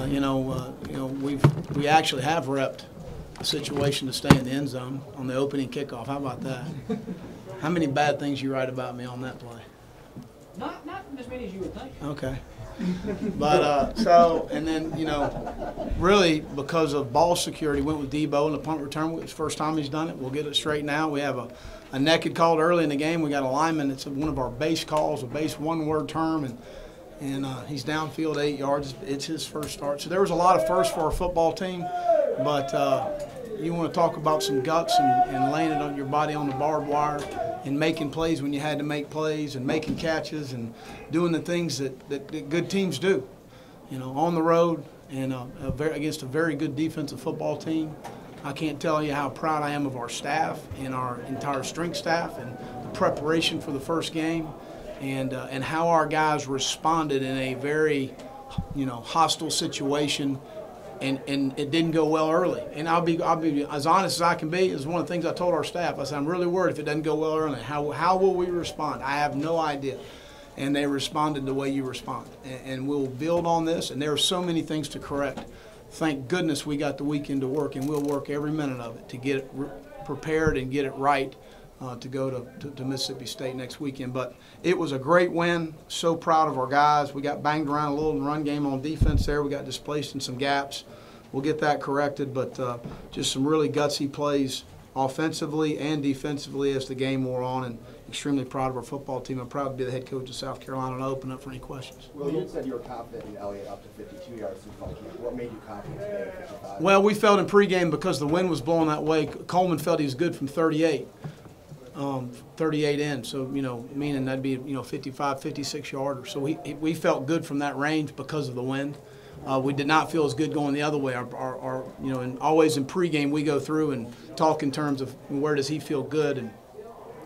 We actually have repped a situation to stay in the end zone on the opening kickoff. How about that? How many bad things you write about me on that play? Not as many as you would think. Okay. But and then really because of ball security, went with Debo in the punt return. It's the first time he's done it. We'll get it straight now. We have a naked called early in the game. We got a lineman. It's one of our base calls, a base one-word term, and he's downfield 8 yards. It's his first start. So there was a lot of firsts for our football team, but you want to talk about some guts and laying it on your body on the barbed wire and making plays when you had to make plays and making catches and doing the things that good teams do, on the road and against a very good defensive football team. I can't tell you how proud I am of our staff and our entire strength staff and the preparation for the first game and how our guys responded in a very, hostile situation. And it didn't go well early. And I'll be as honest as I can be. It's one of the things I told our staff. I said, I'm really worried if it doesn't go well early. How will we respond? I have no idea. And they responded the way you respond. And we'll build on this. And there are so many things to correct. Thank goodness we got the weekend to work, and we'll work every minute of it to get it prepared and get it right to go to Mississippi State next weekend. But it was a great win. So proud of our guys. We got banged around a little in the run game on defense there. We got displaced in some gaps. We'll get that corrected, but just some really gutsy plays offensively and defensively as the game wore on, and extremely proud of our football team. I'm proud to be the head coach of South Carolina and open up for any questions. Well, you said you were confident in Elliott up to 52 yards through fall camp. What made you confident today at 55? Well, we felt in pregame because the wind was blowing that way. Coleman felt he was good from 38. 38 in, so meaning that'd be 55, 56 yarder. So we felt good from that range because of the wind. We did not feel as good going the other way. And always in pregame we go through and talk in terms of where does he feel good and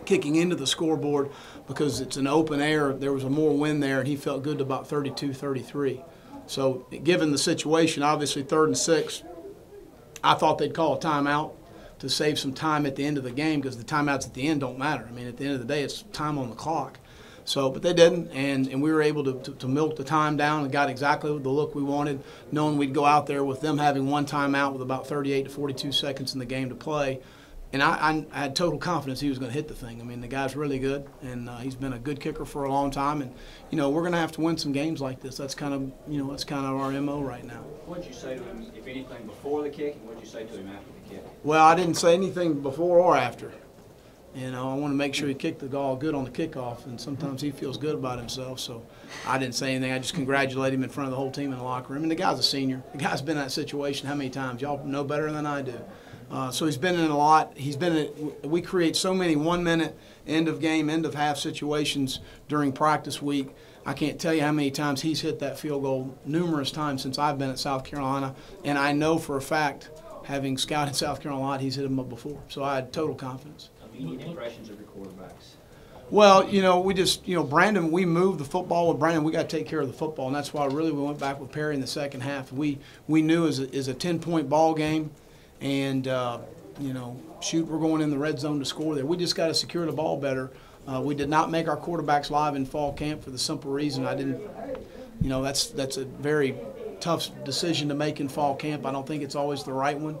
kicking into the scoreboard because it's an open air. There was a more wind there, and he felt good to about 32, 33. So given the situation, obviously 3rd and 6, I thought they'd call a timeout to save some time at the end of the game because the timeouts at the end don't matter. I mean, at the end of the day, it's time on the clock. So, but they didn't, and we were able to milk the time down and got exactly the look we wanted, knowing we'd go out there with them having one timeout with about 38 to 42 seconds in the game to play. And I had total confidence he was going to hit the thing. I mean, the guy's really good, and he's been a good kicker for a long time. And we're going to have to win some games like this. That's kind of that's kind of our MO right now. What did you say to him, if anything, before the kick, and what did you say to him after the kick? Well, I didn't say anything before or after. I want to make sure he kicked the ball good on the kickoff, and sometimes he feels good about himself. So I didn't say anything. I just congratulate him in front of the whole team in the locker room. And the guy's a senior. The guy's been in that situation how many times? Y'all know better than I do. So he's been in a lot. We create so many 1 minute, end of game, end of half situations during practice week. I can't tell you how many times he's hit that field goal numerous times since I've been at South Carolina. And I know for a fact, having scouted South Carolina, he's hit them up before. So I had total confidence. Immediate impressions of your quarterbacks? Well, we just, Brandon, we moved the football with Brandon. We got to take care of the football, and that's why really we went back with Perry in the second half. We knew it was a 10-point ball game, and, we're going in the red zone to score there. We just got to secure the ball better. We did not make our quarterbacks live in fall camp for the simple reason that's a very tough decision to make in fall camp. I don't think it's always the right one.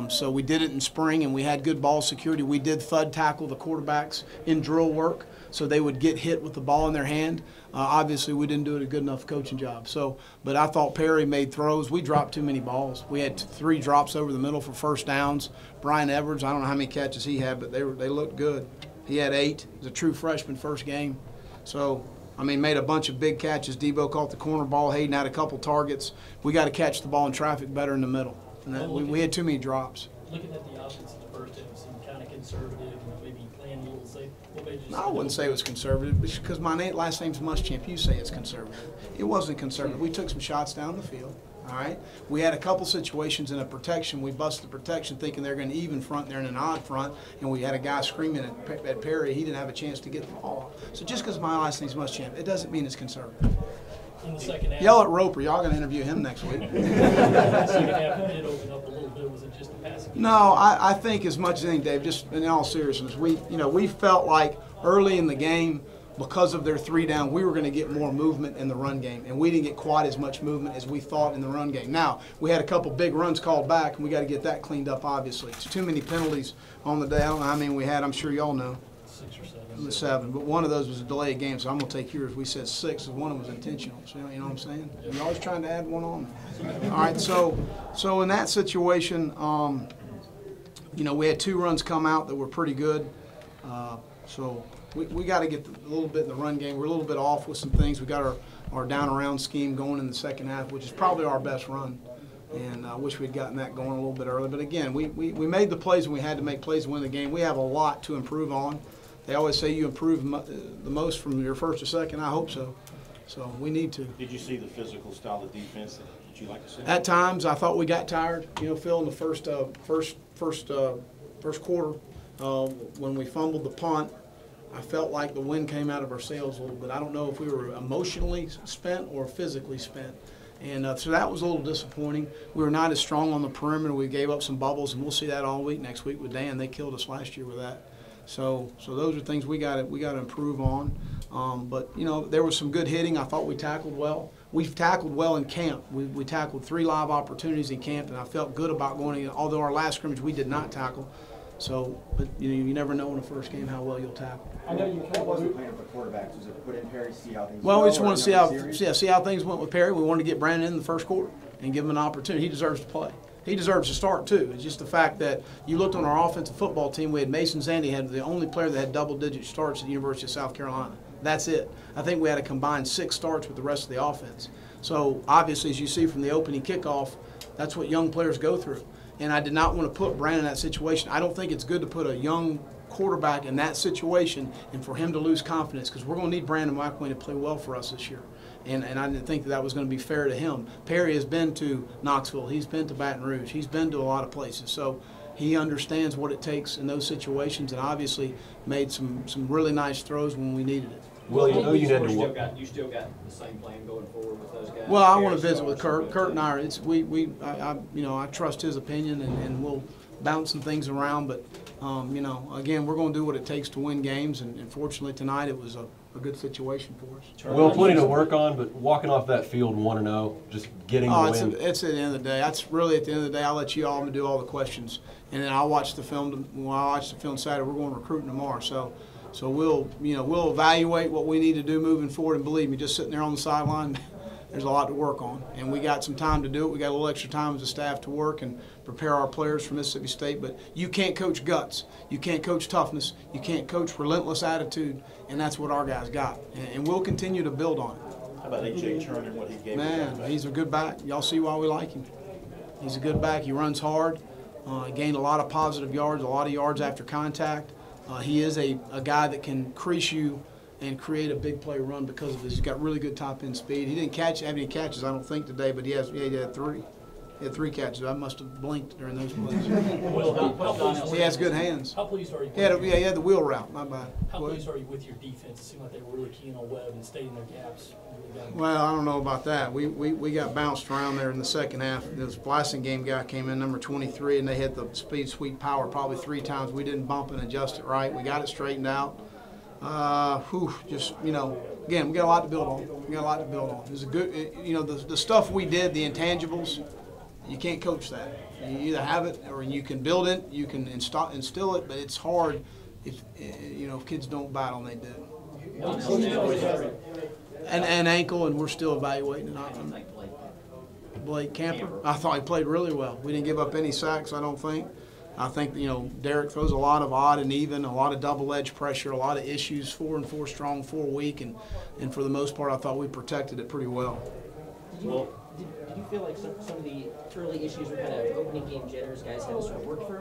So we did it in spring, and we had good ball security. We did thud tackle the quarterbacks in drill work so they would get hit with the ball in their hand. Obviously, we didn't do it a good enough coaching job. But I thought Perry made throws. We dropped too many balls. We had 3 drops over the middle for first downs. Brian Edwards, I don't know how many catches he had, but they looked good. He had 8. It was a true freshman first game. So, made a bunch of big catches. Debo caught the corner ball. Hayden had a couple targets. We got to catch the ball in traffic better in the middle. And we had too many drops. Looking at the offense in the first half, it seemed kind of conservative, maybe playing a little safe. I wouldn't say it was conservative because my last name's Muschamp. You say it's conservative. It wasn't conservative. We took some shots down the field. All right. We had a couple situations in a protection. We busted the protection thinking they're going to even front. They're in an odd front, and we had a guy screaming at Perry. He didn't have a chance to get the ball. So just because my last name's Muschamp, it doesn't mean it's conservative. In the second half, yell at Roper. Y'all going to interview him next week. In the second half, it did open up a little bit. Was it just a passing? No, I think as much as anything, Dave, just in all seriousness, we felt like early in the game because of their 3 down, we were going to get more movement in the run game, and we didn't get quite as much movement as we thought in the run game. Now, we had a couple big runs called back, and we got to get that cleaned up, obviously. It's too many penalties on the day. I don't know how many we had. I'm sure y'all know. 6 or 7. The 7, but one of those was a delayed game, so I'm going to take yours. We said 6, and one of them was intentional. So, you know what I'm saying? You're always trying to add one on. All right, so in that situation, you know, we had 2 runs come out that were pretty good. So we got to get a little bit in the run game. We're a little bit off with some things. We got our down around scheme going in the second half, which is probably our best run. And I wish we'd gotten that going a little bit earlier. But again, we made the plays when we had to make plays to win the game. We have a lot to improve on. They always say you improve the most from your first to second. I hope so. So we need to. Did you see the physical style of defense that you like to see? At times, I thought we got tired. You know, Phil, in the first quarter, when we fumbled the punt, I felt like the wind came out of our sails a little bit. I don't know if we were emotionally spent or physically spent. And so that was a little disappointing. We were not as strong on the perimeter. We gave up some bubbles, and we'll see that all week next week with Dan. They killed us last year with that. So those are things we got to improve on. But you know, there was some good hitting. I thought we tackled well. We've tackled well in camp. We tackled 3 live opportunities in camp, and I felt good about going in. Although our last scrimmage we did not tackle. So, but you know, you never know in the first game how well you'll tackle. I know you wasn't playing for quarterbacks. Was it put in Perry, see how things Well, go, we just want or to see how things went with Perry. We wanted to get Brandon in the first quarter and give him an opportunity. He deserves to play. He deserves to start too. It's just the fact that you looked on our offensive football team. We had Mason Zandy, had the only player that had double-digit starts at the University of South Carolina. That's it. I think we had a combined 6 starts with the rest of the offense. So obviously, as you see from the opening kickoff, that's what young players go through. And I did not want to put Brandon in that situation. I don't think it's good to put a young quarterback in that situation and for him to lose confidence, because we're going to need Brandon McElwain to play well for us this year. And I didn't think that was going to be fair to him. Perry has been to Knoxville. He's been to Baton Rouge. He's been to a lot of places. So he understands what it takes in those situations, and obviously made some really nice throws when we needed it. Well, you know you had to You still got the same plan going forward with those guys? Well, I want to visit with Kurt. Kurt and I are, I trust his opinion, and we'll bounce some things around. But, you know, again, we're going to do what it takes to win games. And fortunately tonight it was a good situation for us. Well, plenty to work on, but walking off that field 1-0, just getting the win. It's at the end of the day. That's really at the end of the day. I'll let you all do all the questions, and then I'll watch the film. When I watch the film Saturday, we're going recruiting tomorrow. So we'll evaluate what we need to do moving forward. And believe me, just sitting there on the sideline, there's a lot to work on. And we got some time to do it. We got a little extra time as a staff to work and prepare our players for Mississippi State. But you can't coach guts. You can't coach toughness. You can't coach relentless attitude. And that's what our guys got. And we'll continue to build on it. How about A.J. Turner, what he gave? Man, he's a good back. Y'all see why we like him. He's a good back. He runs hard. He gained a lot of positive yards, a lot of yards after contact. He is a guy that can crease you and create a big play run because of this. He's got really good top end speed. He didn't have any catches, I don't think, today, but he had 3. He had 3 catches. I must have blinked during those plays. He has good hands. How pleased are you? He had the wheel route. My bad. How pleased are you with your defense? It seemed like they were really keen on Webb and staying in their gaps. Well, I don't know about that. We got bounced around there in the second half. This Blasting game guy came in, number 23, and they hit the speed sweep power probably 3 times. We didn't bump and adjust it right. We got it straightened out. Just, you know, again, we got a lot to build on. There's a good, you know, the stuff we did, the intangibles, you can't coach that. You either have it or you can build it, you can instill it, but it's hard if, you know, if kids don't battle and they do. And ankle, and we're still evaluating it. Blake Camper, I thought he played really well. We didn't give up any sacks, I don't think. I think, you know, Derek throws a lot of odd and even, a lot of double-edge pressure, a lot of issues, 4 and 4 strong, 4 weak, and for the most part, I thought we protected it pretty well. Did you feel like some of the early issues were kind of opening game jitters guys had to sort of work through?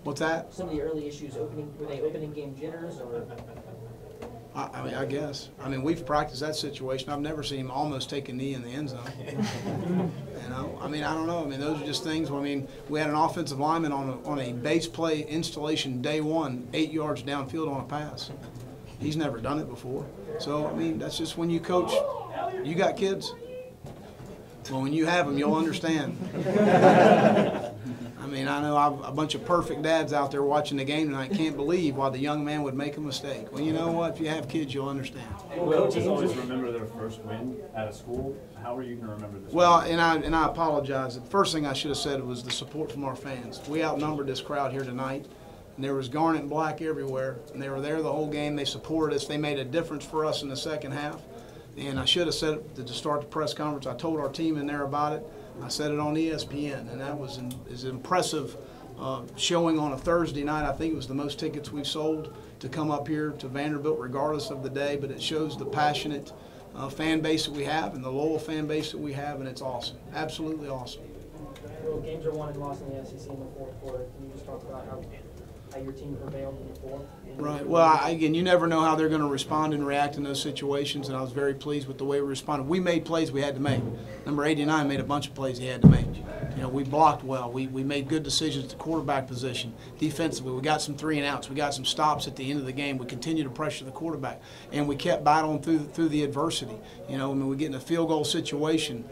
What's that? Some of the early issues were they opening game jitters or? I mean, I guess. I mean, we've practiced that situation. I've never seen him almost take a knee in the end zone. You know, I mean, I don't know. I mean, those are just things. I mean, we had an offensive lineman on a base play installation day 1, 8 yards downfield on a pass. He's never done it before. So, I mean, that's just when you coach. You got kids. Well, when you have them, you'll understand. I mean, I know a bunch of perfect dads out there watching the game tonight can't believe why the young man would make a mistake. Well, you know what? If you have kids, you'll understand. Coaches always remember their first win at a school. How are you going to remember this? Well, and I apologize. The first thing I should have said was the support from our fans. We outnumbered this crowd here tonight, and there was garnet and black everywhere, and they were there the whole game. They supported us. They made a difference for us in the second half. And I should have said it to start the press conference. I told our team in there about it. I said it on ESPN, and that was an impressive showing on a Thursday night. I think it was the most tickets we've sold to come up here to Vanderbilt regardless of the day, but it shows the passionate fan base that we have and the loyal fan base that we have, and it's awesome. Absolutely awesome. Well, games are won and lost in the SEC in the fourth quarter. Can you just talk about how your team prevailed in the fourth? Right. Well, again, you never know how they're going to respond and react in those situations, and I was very pleased with the way we responded. We made plays we had to make. Number 89 made a bunch of plays he had to make. You know, we blocked well. We made good decisions at the quarterback position. Defensively, we got some 3 and outs. We got some stops at the end of the game. We continued to pressure the quarterback, and we kept battling through the adversity. You know, I mean, we get in a field goal situation.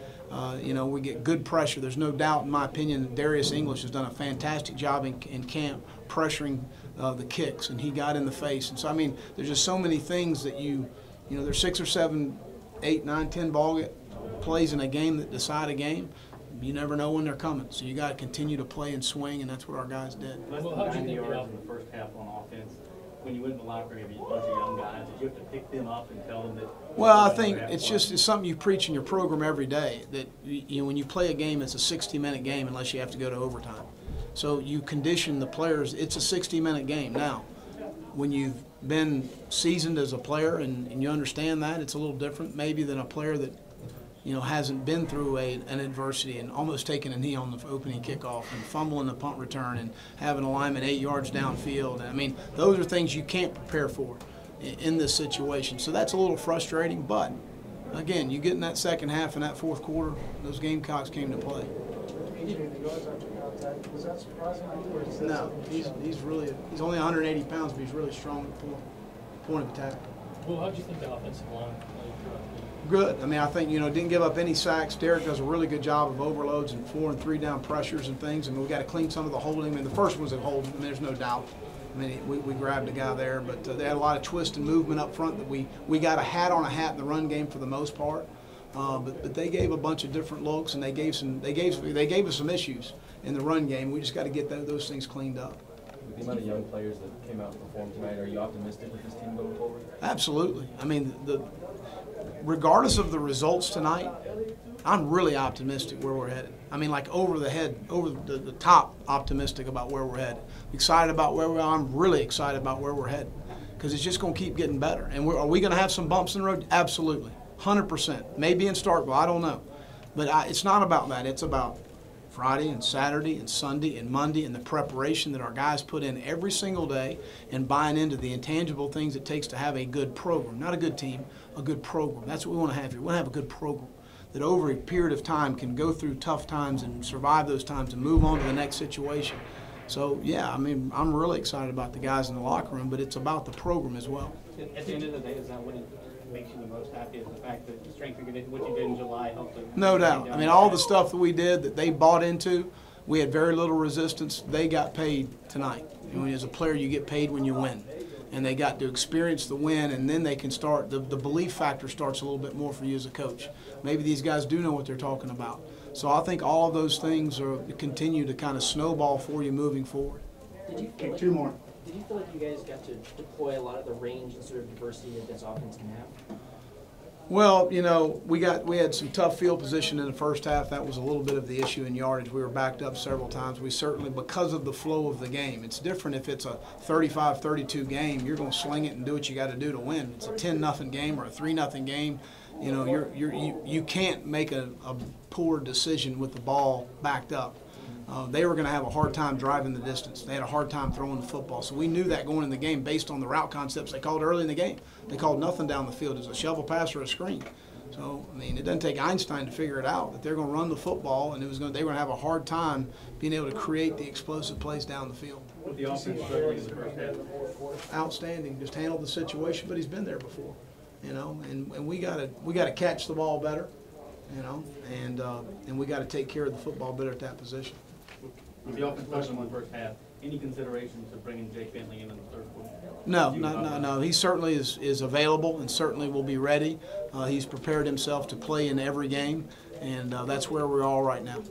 You know, we get good pressure. There's no doubt, in my opinion, that Darius English has done a fantastic job in camp pressuring the kicks, and he got in the face. And so, I mean, there's just so many things that you know, there's 6 or 7, 8, 9, 10 ball plays in a game that decide a game. You never know when they're coming, so you got to continue to play and swing, and that's what our guys did. Less than 90 yards in the first half on offense. When you went in the locker room, you had a bunch of young guys. Did you have to pick them up and tell them that? Well, I think it's something you preach in your program every day, that you know, when you play a game, it's a 60-minute game unless you have to go to overtime. So you condition the players. It's a 60-minute game. Now, when you've been seasoned as a player and you understand that, it's a little different maybe than a player that, you know, hasn't been through an adversity and almost taking a knee on the opening kickoff and fumbling the punt return and having a lineman 8 yards downfield. I mean, those are things you can't prepare for in this situation. So that's a little frustrating, but again, you get in that second half and that fourth quarter, those Gamecocks came to play. Was that surprising? No, he's only 180 pounds, but he's really strong at the point of attack. Well, how did you think the offensive line played throughout the game? Good. I mean, I think, you know, didn't give up any sacks. Derek does a really good job of overloads and 4- and 3-down pressures and things. I mean, we got to clean some of the holding. I mean, the first one was a hold. I mean, there's no doubt. I mean, we grabbed a guy there, but they had a lot of twist and movement up front that we got a hat on a hat in the run game for the most part. But they gave a bunch of different looks, and they gave us some issues in the run game. We just got to get those things cleaned up. With the amount of young players that came out and performed tonight, are you optimistic with this team going forward? Absolutely. I mean, regardless of the results tonight, I'm really optimistic where we're headed. I mean, like over the top optimistic about where we're headed. Excited about where we are. I'm really excited about where we're headed because it's just going to keep getting better. And are we going to have some bumps in the road? Absolutely. 100%. Maybe in Starkville. I don't know. But it's not about that. It's about Friday and Saturday and Sunday and Monday and the preparation that our guys put in every single day and buying into the intangible things it takes to have a good program. Not a good team, a good program. That's what we want to have here. We want to have a good program that over a period of time can go through tough times and survive those times and move on to the next situation. So, yeah, I mean, I'm really excited about the guys in the locker room, but it's about the program as well. At the end of the day, is that what makes you the most happy, is the fact that the strength of what you did in July helped to... No doubt. I mean, all the stuff that we did that they bought into, we had very little resistance. They got paid tonight. I mean, as a player, you get paid when you win. And they got to experience the win, and then they can start, the belief factor starts a little bit more for you as a coach. Maybe these guys do know what they're talking about. So I think all of those things continue to kind of snowball for you moving forward. Did you feel like, two more. Did you feel like you guys got to deploy a lot of the range and sort of diversity that this offense can have? Well, you know, we had some tough field position in the first half. That was a little bit of the issue in yardage. We were backed up several times. We certainly, because of the flow of the game, it's different if it's a 35-32 game. You're going to sling it and do what you got to do to win. It's a 10-0 game or a 3-0 game. You know, you can't make a poor decision with the ball backed up. They were going to have a hard time driving the distance. They had a hard time throwing the football. So we knew that going in the game based on the route concepts they called early in the game. They called nothing down the field as a shovel pass or a screen. So, I mean, it doesn't take Einstein to figure it out that they're going to run the football, and they were going to have a hard time being able to create the explosive plays down the field. With the offense struggling in the first half. Outstanding. Just handled the situation, but he's been there before, you know. And we got to catch the ball better. you know, and we got to take care of the football better at that position. With the offense touching on the first half, any consideration to bringing Jake Bentley in the third quarter? No. He certainly is available and certainly will be ready. He's prepared himself to play in every game, and that's where we're all right now.